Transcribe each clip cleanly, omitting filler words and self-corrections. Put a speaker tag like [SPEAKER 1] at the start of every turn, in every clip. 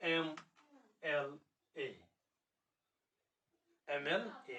[SPEAKER 1] MLA। MLA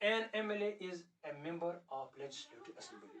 [SPEAKER 1] An MLA is a member of legislative assembly।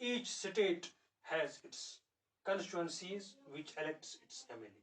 [SPEAKER 1] Each state has its constituencies which elects its MLA।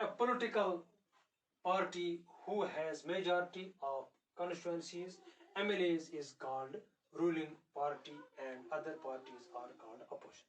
[SPEAKER 1] A political party who has majority of constituencies MLAs is called ruling party and other parties are called opposition।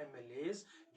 [SPEAKER 1] MLAs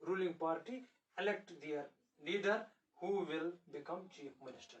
[SPEAKER 1] ruling party elect their leader who will become chief minister।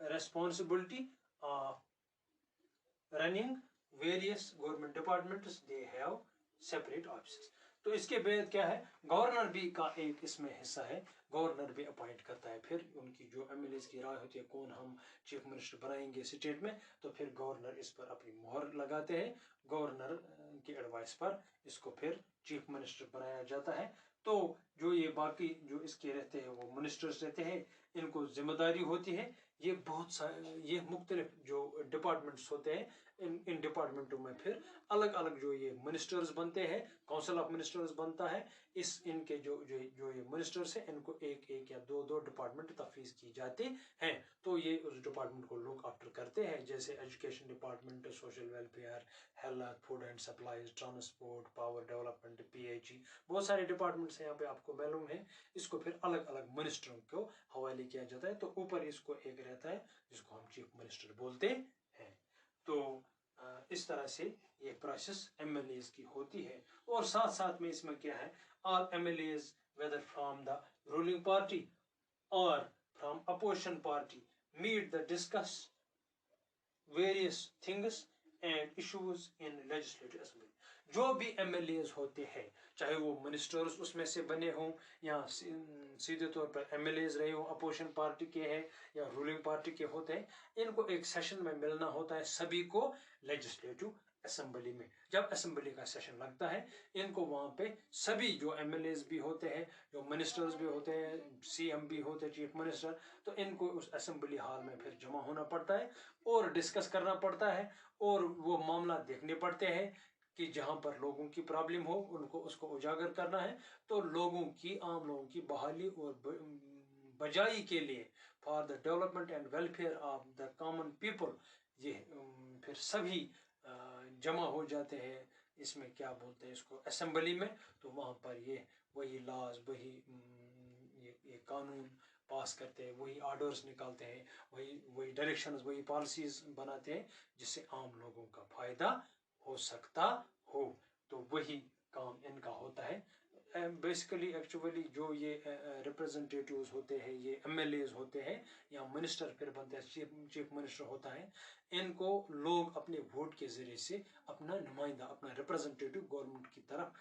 [SPEAKER 1] responsibility of running various government departments they have separate offices. تو اس کے بعد کیا ہے, governor بھی کا ایک اس میں حصہ ہے, گورنر بھی اپوائنٹ کرتا ہے. پھر ان کی جو ایم ایل ایز کی رائے ہوتی ہے کون ہم چیف منسٹر بنائیں گے اسٹیٹ میں, تو پھر گورنر اس پر اپنی مہر لگاتے ہیں. گورنر کی ایڈوائس پر اس کو پھر چیف منسٹر بنایا جاتا ہے. تو جو یہ باقی جو اس کے رہتے ہیں وہ منسٹرز رہتے ہیں, ان کو ذمہ داری ہوتی ہے. یہ بہت یہ مختلف جو ڈپارٹمنٹس ہوتے ہیں, ان ڈپارٹمنٹوں میں پھر الگ الگ جو یہ منسٹرز بنتے ہیں, کونسل آف منسٹرز بنتا ہے. ان کے جو یہ منسٹرز ہیں ان کو ایک یا دو ڈپارٹمنٹ تفویض کی جاتے ہیں. تو یہ اس ڈپارٹمنٹ کو لوک آفٹر کرتے ہیں, جیسے education department, social welfare, health, food and supplies, transport, power development, PHE, بہت سارے ڈپارٹمنٹس ہیں یہاں پہ آپ کو معلوم ہے. اس کو پھر الگ الگ منسٹروں کو حوالے کیا جاتا ہے. تو اوپر اس کو ایک رہتا ہے جس کو ہم چیف منسٹر بولتے ہیں. تو اس طرح سے یہ پروسیس ایم ایل ایز کی ہوتی ہے. اور ساتھ ساتھ میں اس میں کیا ہے, all MLAs whether from the ruling party or from opposition party meet the discuss various things and issues in legislative assembly. جو بھی ایم ایل ایز ہوتے ہیں, چاہے وہ منسٹرز اس میں سے بنے ہوں یا سیدھے طور پر ایم ایل ایز رہے ہوں, اپوزیشن پارٹی کے ہیں یا رولنگ پارٹی کے ہوتے ہیں, ان کو ایک سیشن میں ملنا ہوتا ہے سبھی کو لیجسلیٹو اسمبلی میں. جب اسمبلی کا سیشن لگتا ہے, ان کو وہاں پہ سبھی جو ایم ایل ایز بھی ہوتے ہیں, جو منسٹرز بھی ہوتے ہیں, CM بھی ہوتے ہیں, چیف منسٹر, تو ان کو اس اسمبلی ہال میں پھر جمع ہونا پڑتا ہے اور ڈسکس کرنا پڑتا ہے اور وہ معاملات دیکھنے پڑتے ہیں کہ جہاں پر لوگوں کی پرابلم ہو ان کو اس کو اجاگر کرنا ہے. تو لوگوں کی, عام لوگوں کی بحالی اور بجائی کے لیے, for the development and welfare of the common people, یہ پھر سبھی جمع ہو جاتے ہیں. اس میں کیا بولتے ہیں اس کو, اسمبلی میں. تو وہاں پر یہ وہی لاز, وہی یہ قانون پاس کرتے ہیں, وہی آرڈرز نکالتے ہیں, وہی ڈائریکشنز, وہی پالیسیز بناتے ہیں جس سے عام لوگوں کا فائدہ ہو سکتا ہو. تو وہی کام ان کا ہوتا ہے. بیسیکلی ایکچولی جو یہ ریپرزنٹیٹیوز ہوتے ہیں, یہ ایم ایل ایز ہوتے ہیں یا منسٹر پھر بنتے ہیں, چیف منسٹر ہوتا ہے, ان کو لوگ اپنے ووٹ کے ذریعے سے اپنا نمائندہ, اپنا ریپرزنٹیٹیو گورنمنٹ کی طرف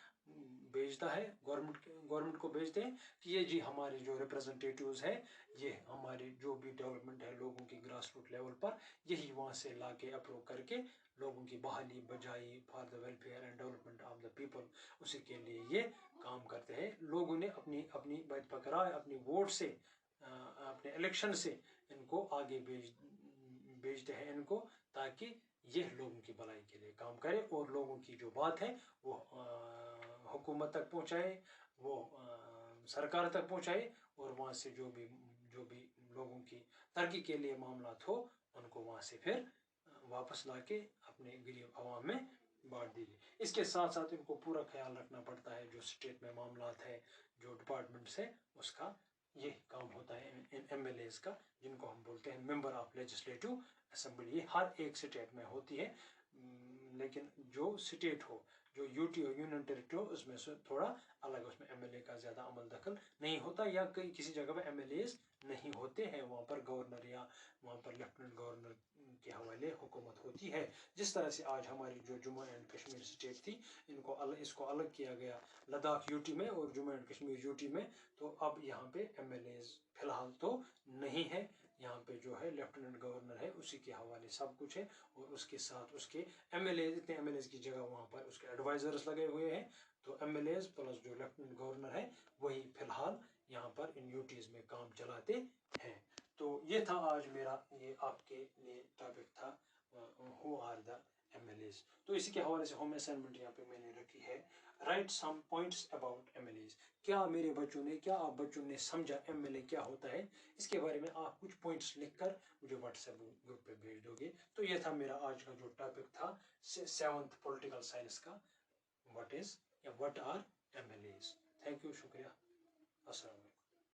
[SPEAKER 1] بھیجتا ہے, گورنمنٹ کو بھیجتے ہیں کہ یہ جی ہمارے جو ریپرزنٹیٹیوز ہیں, یہ ہماری جو بھی ڈیولپمنٹ ہے لوگوں کی گراس روٹ لیول پر, یہی وہاں سے لا کے اپروو کر کے لوگوں کی بحالی بجائی, for the welfare and development of the people, اسی کے لیے یہ کام کرتے ہیں. لوگوں نے اپنی بات پکڑا, اپنی ووٹ سے, اپنے الیکشن سے ان کو آگے بھیجتے ہیں ان کو, تاکہ یہ لوگوں کی بھلائی کے لیے کام کرے اور لوگوں کی جو بات ہے وہ حکومت تک پہنچائے, وہ سرکار تک پہنچائے, اور وہاں سے جو بھی لوگوں کی ترقی کے لیے معاملات ہو ان کو وہاں سے پھر واپس لا کے اپنے غریب عوام میں بانٹ دیجیے. اس کے ساتھ ساتھ ان کو پورا خیال رکھنا پڑتا ہے جو اسٹیٹ میں معاملات ہے, جو ڈپارٹمنٹس ہے, اس کا یہ کام ہوتا ہے ایم ایل ایز کا, جن کو ہم بولتے ہیں ممبر آف لیجسلیٹو اسمبلی. یہ ہر ایک اسٹیٹ میں ہوتی ہے, لیکن جو اسٹیٹ ہو, جو UT ہو, یونین ٹیریٹری ہو, اس میں سے تھوڑا الگ, اس میں ایم ایل اے کا زیادہ عمل دخل نہیں ہوتا, یا کسی جگہ پہ ایم ایل ایز نہیں ہوتے ہیں, وہاں پر گورنر یا وہاں پر لیفٹیننٹ گورنر کے حوالے حکومت ہوتی ہے. جس طرح سے آج ہماری جو جموں اینڈ کشمیر اسٹیٹ تھی, اس کو الگ کیا گیا لداخ UT میں اور جموں اینڈ کشمیر UT میں. تو اب یہاں پہ ایم ایل ایز فی الحال تو نہیں ہے, یہاں پہ جو ہے لیفٹیننٹ گورنر ہے, اسی کے حوالے سب کچھ ہے, اور اس کے ساتھ اس کے ایم ایل ایز, اتنے ایم ایل ایز کی جگہ وہاں پر اس کے ایڈوائزرز لگے ہوئے ہیں. تو ایم ایل ایز پلس جو لیفٹیننٹ گورنر ہے وہی فی الحال یہاں پر ان UTs میں کام چلاتے ہیں. تو یہ تھا آج میرا یہ آپ کے لیے ٹاپک تھا, how are the MLAs. تو اسی کے حوالے سے ہوم اسائنمنٹ یہاں پہ میں نے رکھی ہے, write some points about MLAs. کیا میرے بچوں نے, کیا آپ بچوں نے سمجھا ایم ایل اے کیا ہوتا ہے, اس کے بارے میں آپ کچھ پوائنٹس لکھ کر مجھے واٹس ایپ گروپ پہ بھیج دو گے. تو یہ تھا میرا آج کا جو ٹاپک تھا 7th پولیٹیکل سائنس کا, what are MLAs. Thank you, شکریہ, السلام علیکم.